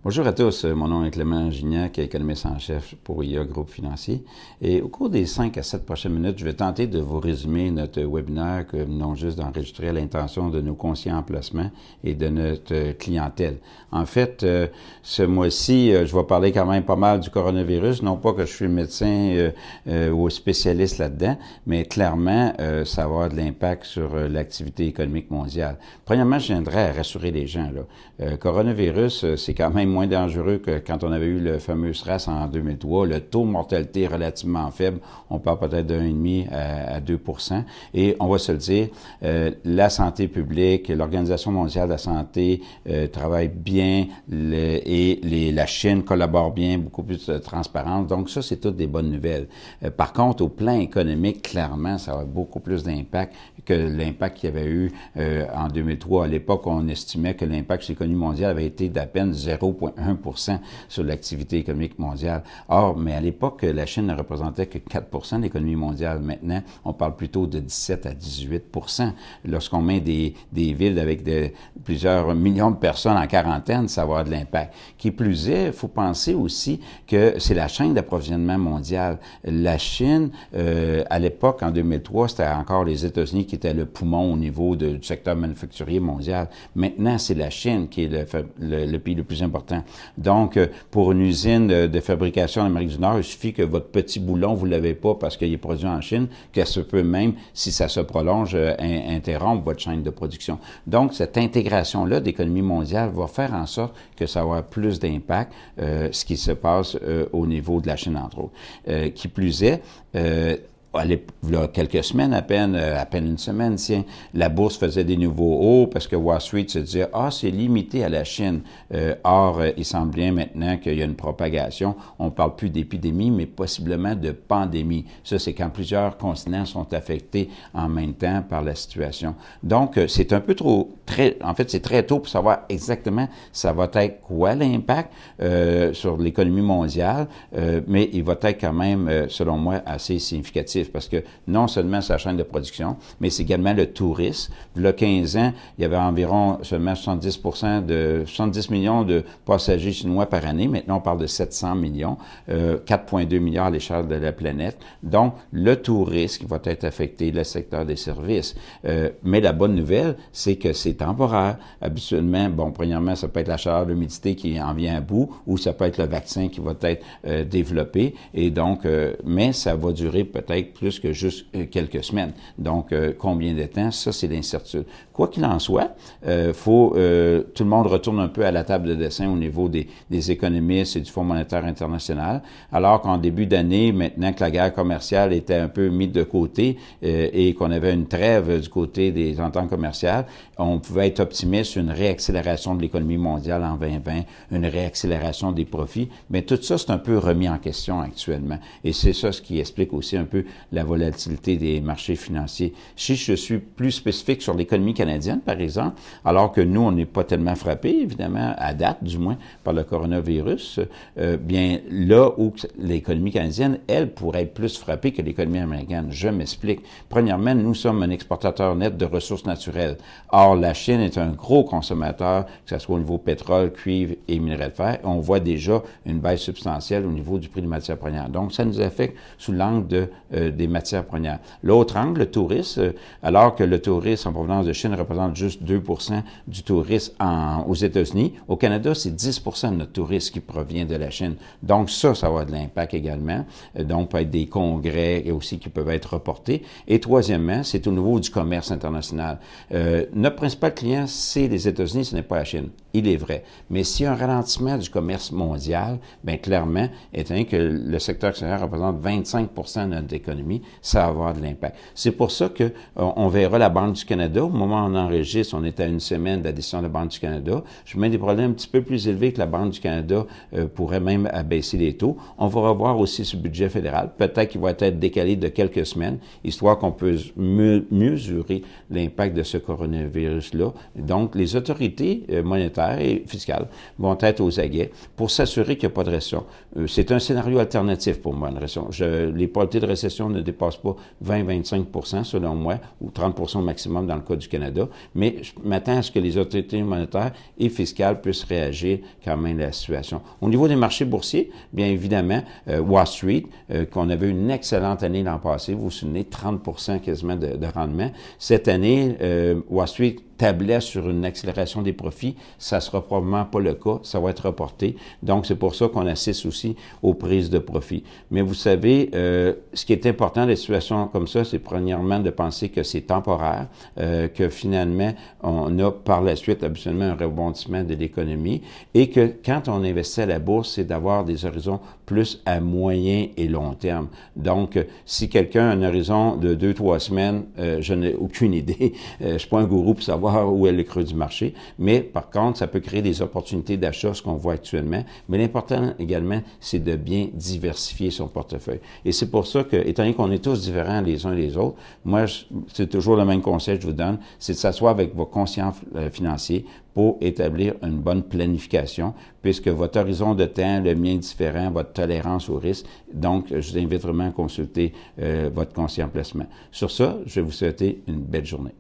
Bonjour à tous, mon nom est Clément Gignac, économiste en chef pour IA Groupe Financier. Et au cours des 5 à 7 prochaines minutes, je vais tenter de vous résumer notre webinaire que nous venons juste d'enregistrer à l'intention de nos conseillers en placement et de notre clientèle. En fait, ce mois-ci, je vais parler quand même pas mal du coronavirus, non pas que je suis médecin ou spécialiste là-dedans, mais clairement, ça va avoir de l'impact sur l'activité économique mondiale. Premièrement, je viendrais à rassurer les gens. Coronavirus, c'est quand même moins dangereux que quand on avait eu le fameux SRAS en 2003. Le taux de mortalité est relativement faible. On parle peut-être de 1,5 à 2 %. Et on va se le dire, la santé publique, l'Organisation mondiale de la santé travaille bien la Chine collabore bien, beaucoup plus de transparence. Donc ça, c'est toutes des bonnes nouvelles. Par contre, au plan économique, clairement, ça a beaucoup plus d'impact que l'impact qu'il y avait eu en 2003. À l'époque, on estimait que l'impact sur l'économie mondiale avait été d'à peine 0,1 % sur l'activité économique mondiale. Or, mais à l'époque, la Chine ne représentait que 4 % de l'économie mondiale. Maintenant, on parle plutôt de 17 à 18 %. Lorsqu'on met des villes avec plusieurs millions de personnes en quarantaine, ça va avoir de l'impact. Qui plus est, il faut penser aussi que c'est la chaîne d'approvisionnement mondiale. La Chine, à l'époque, en 2003, c'était encore les États-Unis qui étaient le poumon au niveau du secteur manufacturier mondial. Maintenant, c'est la Chine qui est le pays le plus important. Donc, pour une usine de fabrication en Amérique du Nord, il suffit que votre petit boulon, vous ne l'avez pas parce qu'il est produit en Chine, que ça peut même, si ça se prolonge, interrompre votre chaîne de production. Donc, cette intégration-là d'économie mondiale va faire en sorte que ça va avoir plus d'impact, ce qui se passe au niveau de la Chine, entre autres. Qui plus est, il y a quelques semaines à peine une semaine, tiens, la bourse faisait des nouveaux hauts parce que Wall Street se disait « Ah, c'est limité à la Chine ». Or, il semble bien maintenant qu'il y a une propagation. On ne parle plus d'épidémie, mais possiblement de pandémie. Ça, c'est quand plusieurs continents sont affectés en même temps par la situation. Donc, c'est un peu en fait, c'est très tôt pour savoir exactement ça va être quoi l'impact sur l'économie mondiale, mais il va être quand même, selon moi, assez significatif. Parce que non seulement c'est la chaîne de production, mais c'est également le tourisme. Il y a 15 ans, il y avait environ seulement 70 millions de passagers chinois par année. Maintenant, on parle de 700 millions, 4,2 milliards à l'échelle de la planète. Donc, le tourisme va être affecté, le secteur des services. Mais la bonne nouvelle, c'est que c'est temporaire. Habituellement, premièrement, ça peut être la chaleur, l'humidité qui en vient à bout, ou ça peut être le vaccin qui va être développé. Et donc, mais ça va durer peut-être plus que juste quelques semaines. Donc, combien de temps? Ça, c'est l'incertitude. Quoi qu'il en soit, tout le monde retourne un peu à la table de dessin au niveau des économistes et du Fonds monétaire international, alors qu'en début d'année, maintenant que la guerre commerciale était un peu mise de côté et qu'on avait une trêve du côté des ententes commerciales, on pouvait être optimiste sur une réaccélération de l'économie mondiale en 2020, une réaccélération des profits, mais tout ça, c'est un peu remis en question actuellement. Et c'est ça ce qui explique aussi un peu la volatilité des marchés financiers. Si je suis plus spécifique sur l'économie canadienne, par exemple, alors que nous, on n'est pas tellement frappé, évidemment, à date, du moins, par le coronavirus, bien là où l'économie canadienne, elle, pourrait être plus frappée que l'économie américaine. Je m'explique. Premièrement, nous sommes un exportateur net de ressources naturelles. Or, la Chine est un gros consommateur, que ce soit au niveau pétrole, cuivre et minerais de fer. On voit déjà une baisse substantielle au niveau du prix des matières premières. Donc, ça nous affecte sous l'angle des matières premières. L'autre angle, le tourisme, alors que le tourisme en provenance de Chine représente juste 2 % du tourisme aux États-Unis, au Canada, c'est 10 % de notre tourisme qui provient de la Chine. Donc ça va avoir de l'impact également. Donc, peut être des congrès et aussi qui peuvent être reportés. Et troisièmement, c'est au niveau du commerce international. Notre principal client, c'est les États-Unis, ce n'est pas la Chine. Il est vrai. Mais s'il y a un ralentissement du commerce mondial, bien clairement, étant donné que le secteur extérieur représente 25 % de notre économie, ça va avoir de l'impact. C'est pour ça que on verra la Banque du Canada. Au moment où on enregistre, on est à une semaine de la décision de la Banque du Canada. Je mets des problèmes un petit peu plus élevés que la Banque du Canada pourrait même abaisser les taux. On va revoir aussi ce budget fédéral. Peut-être qu'il va être décalé de quelques semaines, histoire qu'on puisse mesurer l'impact de ce coronavirus-là. Donc, les autorités monétaires monétaire et fiscal vont être aux aguets pour s'assurer qu'il n'y a pas de récession. C'est un scénario alternatif pour moi, une récession. Les probabilités de récession ne dépassent pas 20-25 selon moi, ou 30 au maximum dans le cas du Canada, mais je m'attends à ce que les autorités monétaires et fiscales puissent réagir quand même à la situation. Au niveau des marchés boursiers, bien évidemment, Wall Street, qu'on avait une excellente année l'an passé, vous vous souvenez, 30 quasiment de rendement. Cette année, Wall Street tablait sur une accélération des profits. Ça sera probablement pas le cas. Ça va être reporté. Donc, c'est pour ça qu'on assiste aussi aux prises de profit. Mais vous savez, ce qui est important dans des situations comme ça, c'est premièrement de penser que c'est temporaire, que finalement, on a par la suite habituellement un rebondissement de l'économie et que quand on investit à la bourse, c'est d'avoir des horizons plus à moyen et long terme. Donc, si quelqu'un a un horizon de 2-3 semaines, je n'ai aucune idée. Je suis pas un gourou pour savoir où est le creux du marché, mais par contre, ça peut créer des opportunités d'achat, ce qu'on voit actuellement. Mais l'important également, c'est de bien diversifier son portefeuille. Et c'est pour ça que, étant donné qu'on est tous différents les uns les autres, moi, c'est toujours le même conseil que je vous donne, c'est de s'asseoir avec vos conscients financiers pour établir une bonne planification, puisque votre horizon de temps, le mien est différent, votre tolérance au risque. Donc, je vous invite vraiment à consulter votre conscient placement. Sur ça, je vais vous souhaiter une belle journée.